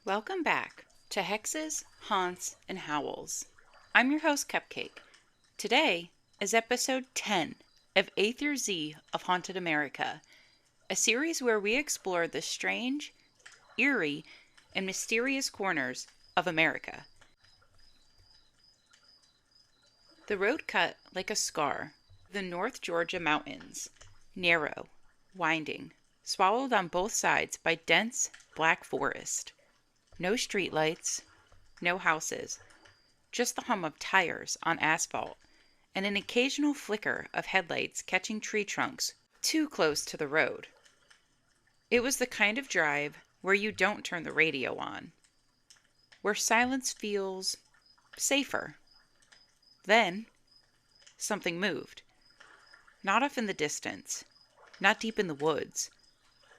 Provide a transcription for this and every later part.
Welcome back to Hexes, Haunts, and Howls. I'm your host, Cupcake. Today is episode 10 of A through Z of Haunted America, a series where we explore the strange, eerie, and mysterious corners of America. The road cut like a scar, the North Georgia mountains, narrow, winding, swallowed on both sides by dense, black forest. No streetlights, no houses, just the hum of tires on asphalt, and an occasional flicker of headlights catching tree trunks too close to the road. It was the kind of drive where you don't turn the radio on, where silence feels safer. Then, something moved. Not off in the distance, not deep in the woods,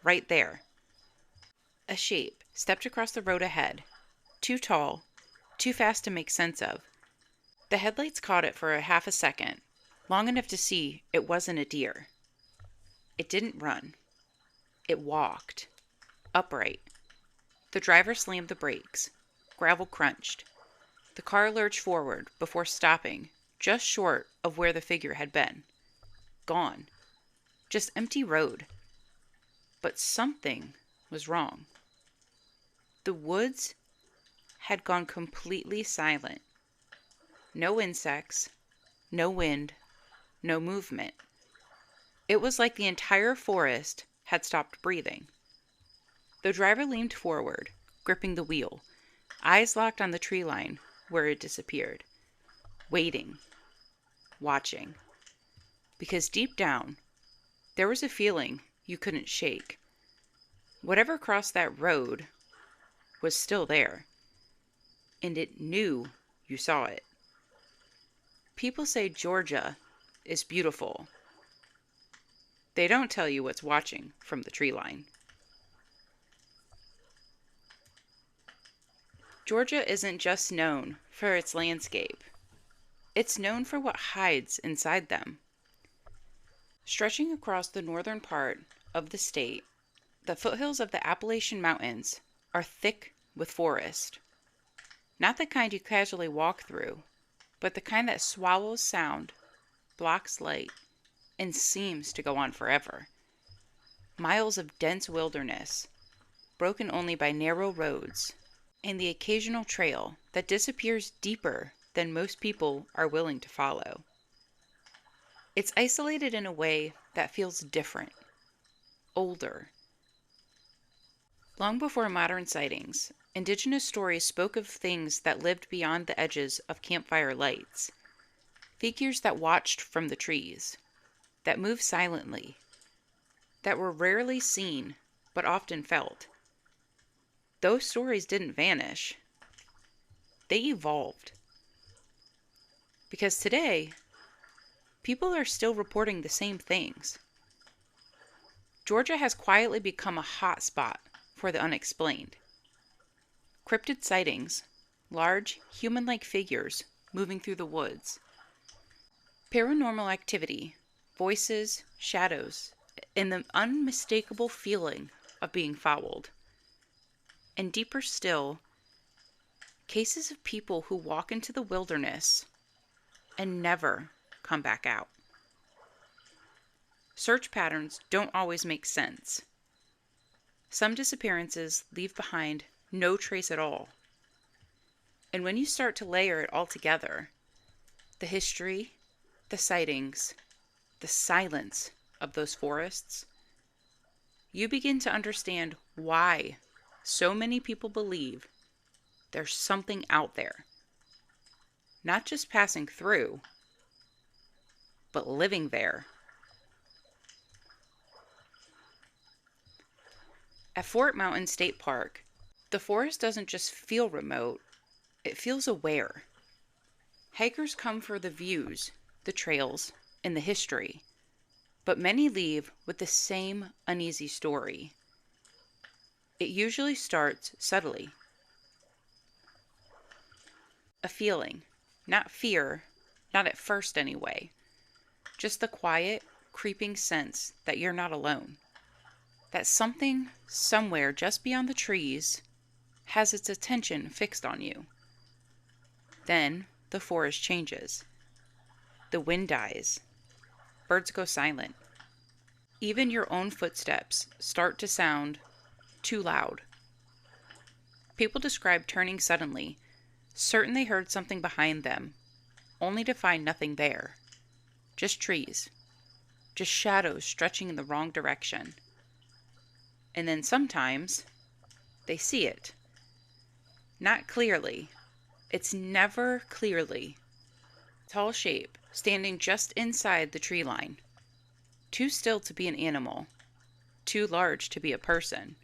right there. A shape stepped across the road ahead, too tall, too fast to make sense of. The headlights caught it for a half a second, long enough to see it wasn't a deer. It didn't run. It walked, upright. The driver slammed the brakes. Gravel crunched. The car lurched forward before stopping, just short of where the figure had been. Gone. Just empty road. But something was wrong. The woods had gone completely silent. No insects, no wind, no movement. It was like the entire forest had stopped breathing. The driver leaned forward, gripping the wheel, eyes locked on the tree line where it disappeared, waiting, watching. Because deep down, there was a feeling you couldn't shake. Whatever crossed that road was still there, and it knew you saw it. People say Georgia is beautiful. They don't tell you what's watching from the tree line. Georgia isn't just known for its landscape. It's known for what hides inside them. Stretching across the northern part of the state, the foothills of the Appalachian Mountains are thick with forest. Not the kind you casually walk through, but the kind that swallows sound, blocks light, and seems to go on forever. Miles of dense wilderness, broken only by narrow roads, and the occasional trail that disappears deeper than most people are willing to follow. It's isolated in a way that feels different, older. Long before modern sightings, indigenous stories spoke of things that lived beyond the edges of campfire lights, figures that watched from the trees, that moved silently, that were rarely seen but often felt. Those stories didn't vanish. They evolved. Because today, people are still reporting the same things. Georgia has quietly become a hot spot for the unexplained. Cryptid sightings, large, human-like figures moving through the woods. Paranormal activity, voices, shadows, and the unmistakable feeling of being followed. And deeper still, cases of people who walk into the wilderness and never come back out. Search patterns don't always make sense. Some disappearances leave behind no trace at all. And when you start to layer it all together, the history, the sightings, the silence of those forests, you begin to understand why so many people believe there's something out there. Not just passing through, but living there. At Fort Mountain State Park, the forest doesn't just feel remote, it feels aware. Hikers come for the views, the trails, and the history, but many leave with the same uneasy story. It usually starts subtly. A feeling, not fear, not at first anyway, just the quiet, creeping sense that you're not alone. That something, somewhere just beyond the trees, has its attention fixed on you. Then the forest changes. The wind dies. Birds go silent. Even your own footsteps start to sound too loud. People describe turning suddenly, certain they heard something behind them, only to find nothing there. Just trees. Just shadows stretching in the wrong direction. And then sometimes they see it. Not clearly. It's never clearly. Tall shape, standing just inside the tree line. Too still to be an animal. Too large to be a person.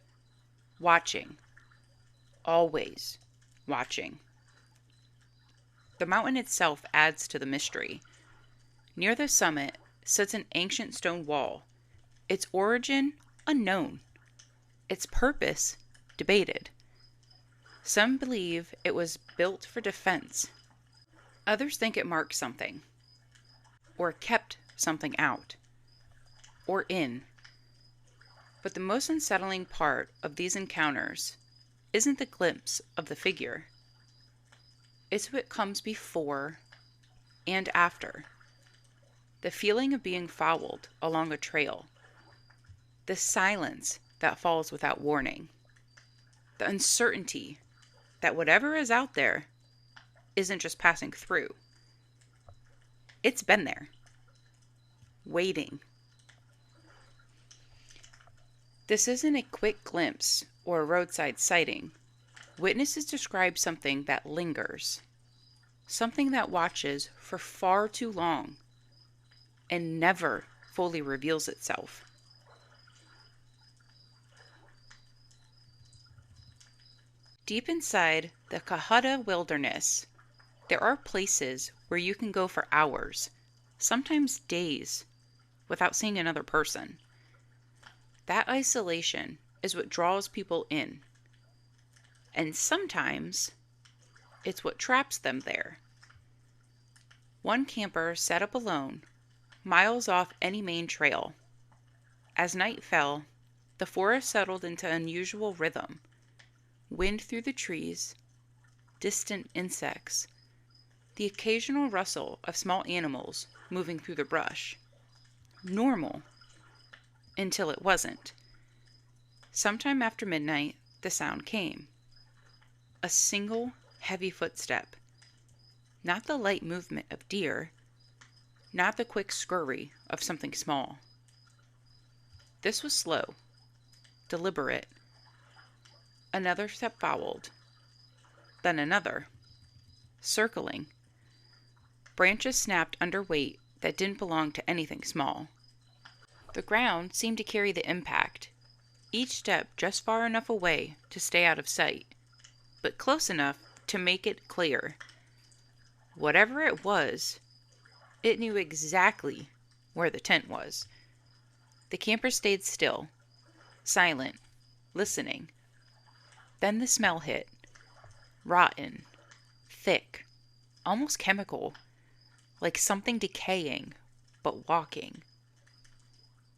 Watching. Always watching. The mountain itself adds to the mystery. Near the summit sits an ancient stone wall. Its origin unknown. Its purpose debated. Some believe it was built for defense. Others think it marked something, or kept something out, or in. But the most unsettling part of these encounters isn't the glimpse of the figure. It's what comes before and after. The feeling of being followed along a trail. The silence that falls without warning. The uncertainty that whatever is out there isn't just passing through. It's been there. Waiting. This isn't a quick glimpse or a roadside sighting. Witnesses describe something that lingers. Something that watches for far too long and never fully reveals itself. Deep inside the Kahada wilderness, there are places where you can go for hours, sometimes days, without seeing another person. That isolation is what draws people in. And sometimes it's what traps them there. One camper set up alone, miles off any main trail. As night fell, the forest settled into unusual rhythm. Wind through the trees, distant insects, the occasional rustle of small animals moving through the brush. Normal. Until it wasn't. Sometime after midnight, the sound came. A single heavy footstep. Not the light movement of deer, not the quick scurry of something small. This was slow, deliberate. Another step followed, then another, circling. Branches snapped under weight that didn't belong to anything small. The ground seemed to carry the impact, each step just far enough away to stay out of sight, but close enough to make it clear. Whatever it was, it knew exactly where the tent was. The camper stayed still, silent, listening. Then the smell hit. Rotten, thick, almost chemical, like something decaying, but walking.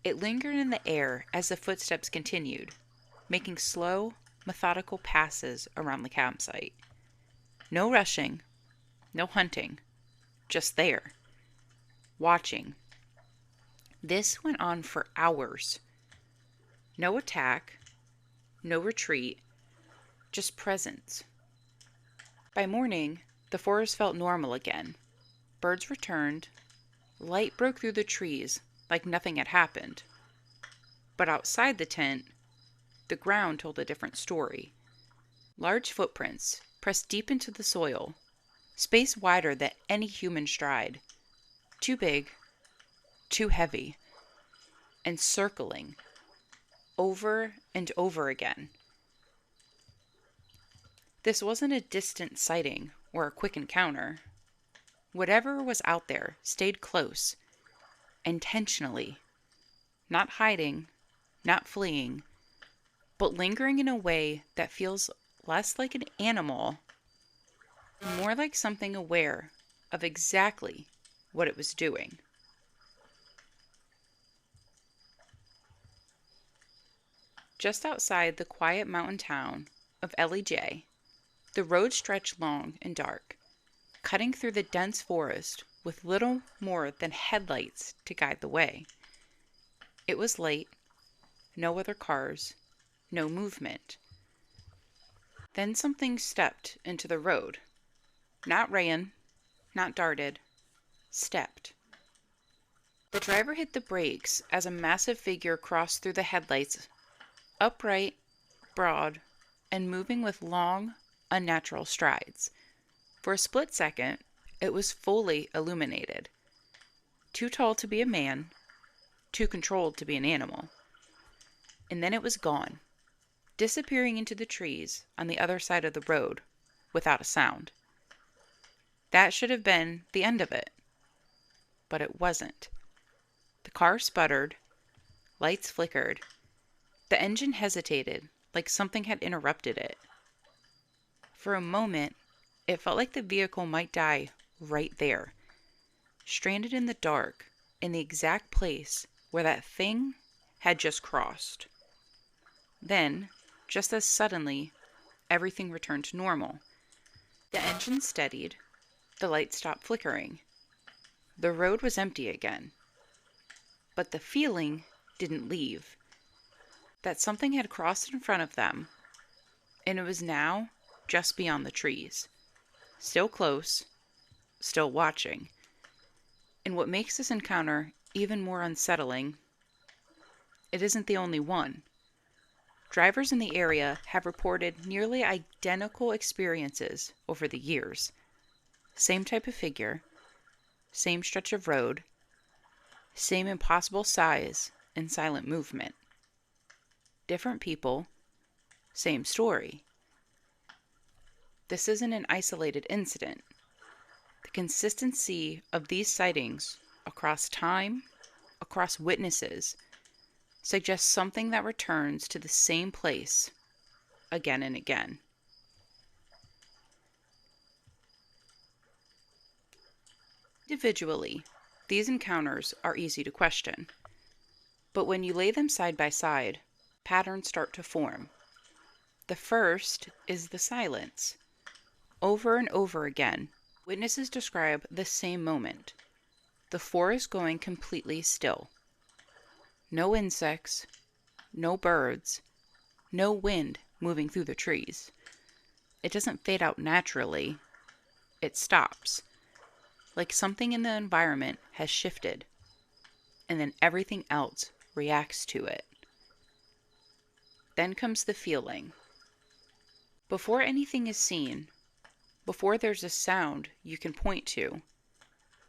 It lingered in the air as the footsteps continued, making slow, methodical passes around the campsite. No rushing, no hunting, just there, watching. This went on for hours. No attack, no retreat, just presence. By morning, the forest felt normal again. Birds returned. Light broke through the trees like nothing had happened. But outside the tent, the ground told a different story. Large footprints pressed deep into the soil, space wider than any human stride. Too big, too heavy, and circling over and over again. This wasn't a distant sighting or a quick encounter. Whatever was out there stayed close, intentionally, not hiding, not fleeing, but lingering in a way that feels less like an animal, more like something aware of exactly what it was doing. Just outside the quiet mountain town of LEJ, the road stretched long and dark, cutting through the dense forest with little more than headlights to guide the way. It was late, no other cars, no movement. Then something stepped into the road. Not ran, not darted, stepped. The driver hit the brakes as a massive figure crossed through the headlights, upright, broad, and moving with long, unnatural strides. For a split second, it was fully illuminated. Too tall to be a man, too controlled to be an animal. And then it was gone, disappearing into the trees on the other side of the road without a sound. That should have been the end of it. But it wasn't. The car sputtered, lights flickered, the engine hesitated like something had interrupted it. For a moment, it felt like the vehicle might die right there, stranded in the dark, in the exact place where that thing had just crossed. Then, just as suddenly, everything returned to normal. The engine steadied, the lights stopped flickering. The road was empty again. But the feeling didn't leave. That something had crossed in front of them, and it was now just beyond the trees. Still close, still watching. And what makes this encounter even more unsettling, it isn't the only one. Drivers in the area have reported nearly identical experiences over the years. Same type of figure, same stretch of road, same impossible size and silent movement. Different people, same story. This isn't an isolated incident. The consistency of these sightings across time, across witnesses, suggests something that returns to the same place again and again. Individually, these encounters are easy to question. But when you lay them side by side, patterns start to form. The first is the silence. Over and over again, witnesses describe the same moment. The forest going completely still. No insects, no birds, no wind moving through the trees. It doesn't fade out naturally. It stops. Like something in the environment has shifted, and then everything else reacts to it. Then comes the feeling. Before anything is seen, before there's a sound you can point to,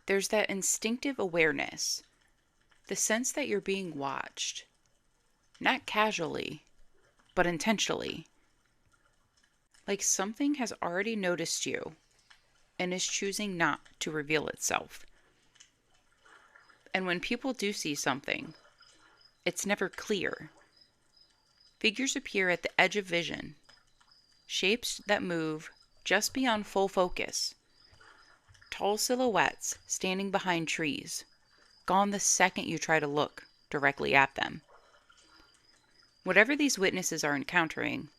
there's that instinctive awareness, the sense that you're being watched, not casually, but intentionally. Like something has already noticed you and is choosing not to reveal itself. And when people do see something, it's never clear. Figures appear at the edge of vision, shapes that move just beyond full focus. Tall silhouettes standing behind trees, gone the second you try to look directly at them. Whatever these witnesses are encountering,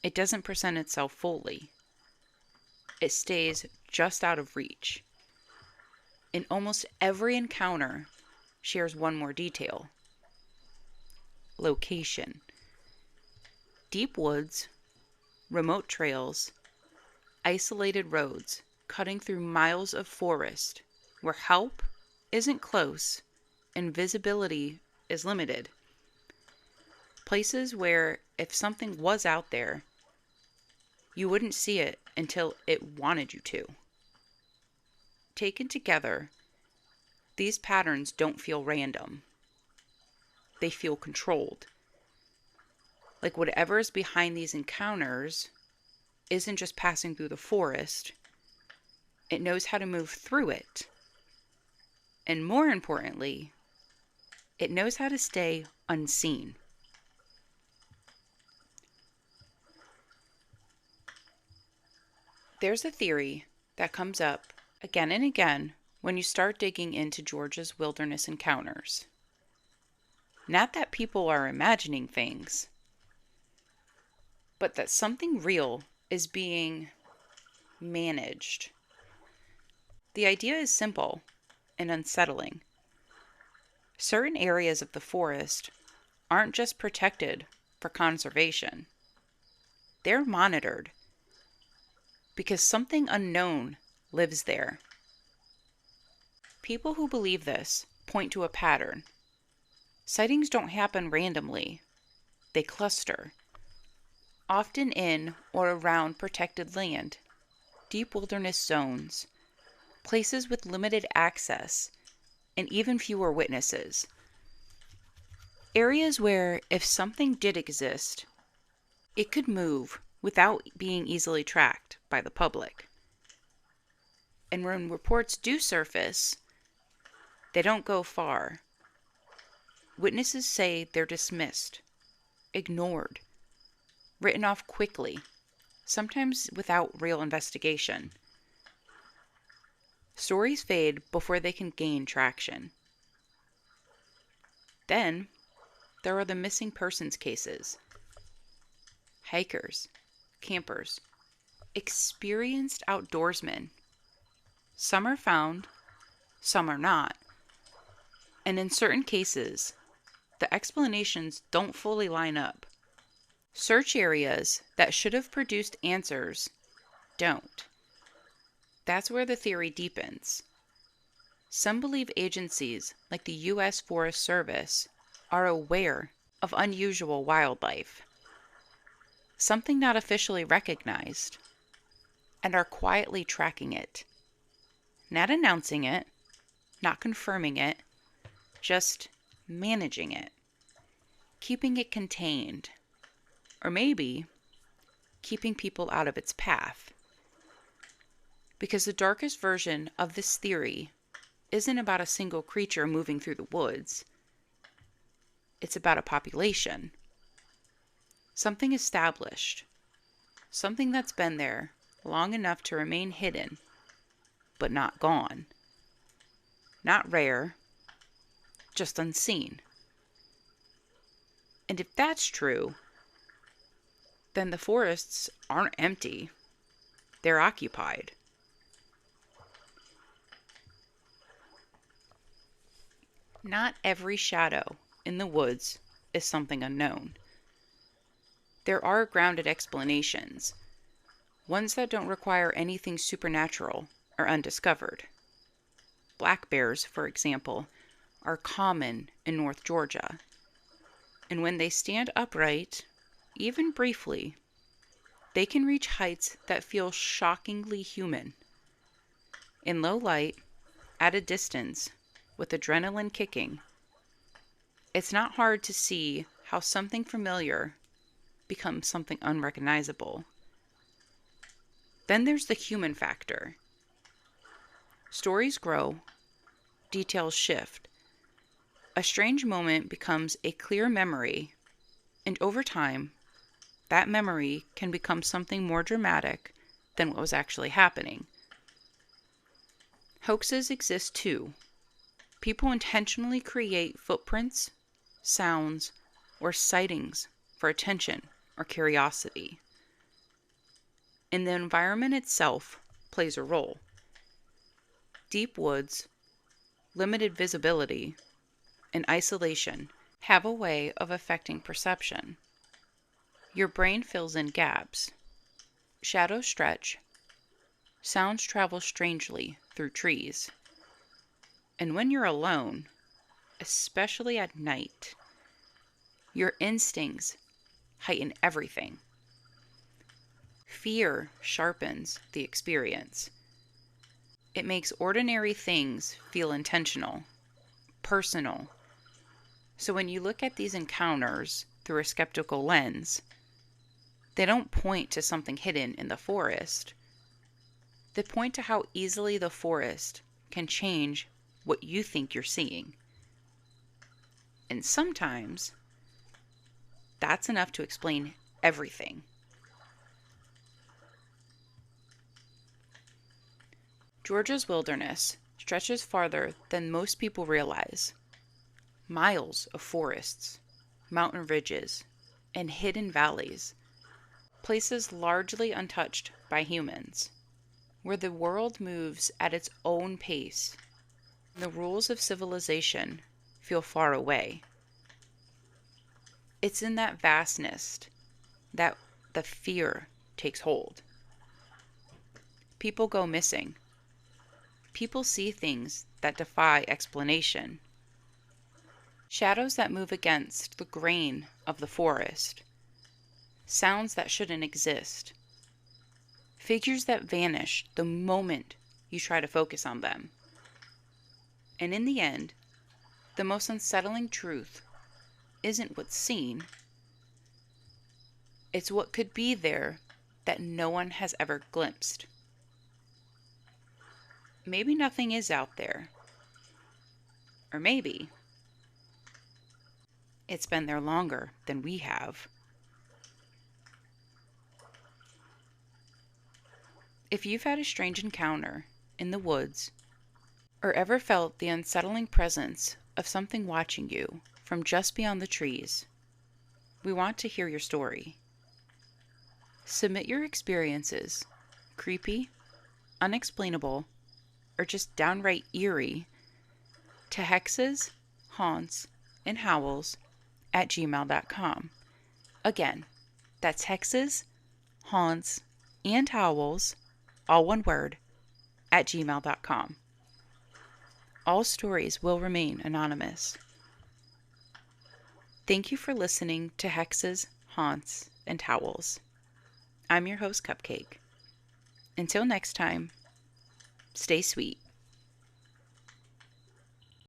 it doesn't present itself fully. It stays just out of reach. In almost every encounter, shares one more detail. Location. Deep woods, remote trails, isolated roads cutting through miles of forest where help isn't close and visibility is limited. Places where if something was out there, you wouldn't see it until it wanted you to. Taken together, these patterns don't feel random. They feel controlled. Like whatever is behind these encounters isn't just passing through the forest. It knows how to move through it. And more importantly, it knows how to stay unseen. There's a theory that comes up again and again when you start digging into Georgia's wilderness encounters. Not that people are imagining things, but that something real is being managed. The idea is simple and unsettling. Certain areas of the forest aren't just protected for conservation, they're monitored because something unknown lives there. People who believe this point to a pattern. Sightings don't happen randomly, they cluster, often in or around protected land, deep wilderness zones, places with limited access, and even fewer witnesses. Areas where, if something did exist, it could move without being easily tracked by the public. And when reports do surface, they don't go far. Witnesses say they're dismissed, ignored, written off quickly, sometimes without real investigation. Stories fade before they can gain traction. Then, there are the missing persons cases. Hikers, campers, experienced outdoorsmen. Some are found, some are not. And in certain cases, the explanations don't fully line up. Search areas that should have produced answers don't. That's where the theory deepens. Some believe agencies like the U.S. Forest Service are aware of unusual wildlife, something not officially recognized, and are quietly tracking it. Not announcing it, not confirming it, just managing it, keeping it contained, or maybe keeping people out of its path. Because the darkest version of this theory isn't about a single creature moving through the woods. It's about a population. Something established. Something that's been there long enough to remain hidden, but not gone. Not rare, just unseen. And if that's true, then the forests aren't empty. They're occupied. Not every shadow in the woods is something unknown. There are grounded explanations, ones that don't require anything supernatural or undiscovered. Black bears, for example, are common in North Georgia, and when they stand upright, even briefly, they can reach heights that feel shockingly human. In low light, at a distance, with adrenaline kicking, it's not hard to see how something familiar becomes something unrecognizable. Then there's the human factor. Stories grow, details shift. A strange moment becomes a clear memory, and over time, that memory can become something more dramatic than what was actually happening. Hoaxes exist too. People intentionally create footprints, sounds, or sightings for attention or curiosity. And the environment itself plays a role. Deep woods, limited visibility, and isolation have a way of affecting perception. Your brain fills in gaps. Shadows stretch. Sounds travel strangely through trees. And when you're alone, especially at night, your instincts heighten everything. Fear sharpens the experience. It makes ordinary things feel intentional, personal. So when you look at these encounters through a skeptical lens, they don't point to something hidden in the forest. They point to how easily the forest can change what you think you're seeing. And sometimes, that's enough to explain everything. Georgia's wilderness stretches farther than most people realize. Miles of forests, mountain ridges, and hidden valleys. places largely untouched by humans, where the world moves at its own pace and the rules of civilization feel far away. It's in that vastness that the fear takes hold. People go missing. People see things that defy explanation. Shadows that move against the grain of the forest. Sounds that shouldn't exist. Figures that vanish the moment you try to focus on them. And in the end, the most unsettling truth isn't what's seen, it's what could be there that no one has ever glimpsed. Maybe nothing is out there. Or maybe it's been there longer than we have. If you've had a strange encounter in the woods, or ever felt the unsettling presence of something watching you from just beyond the trees, we want to hear your story. Submit your experiences, creepy, unexplainable, or just downright eerie, to hexes, haunts, and howls at gmail.com. Again, that's hexes, haunts, and howls, all one word, at gmail.com. All stories will remain anonymous. Thank you for listening to Hexes, Haunts, and Howls. I'm your host, Cupcake. Until next time, stay sweet.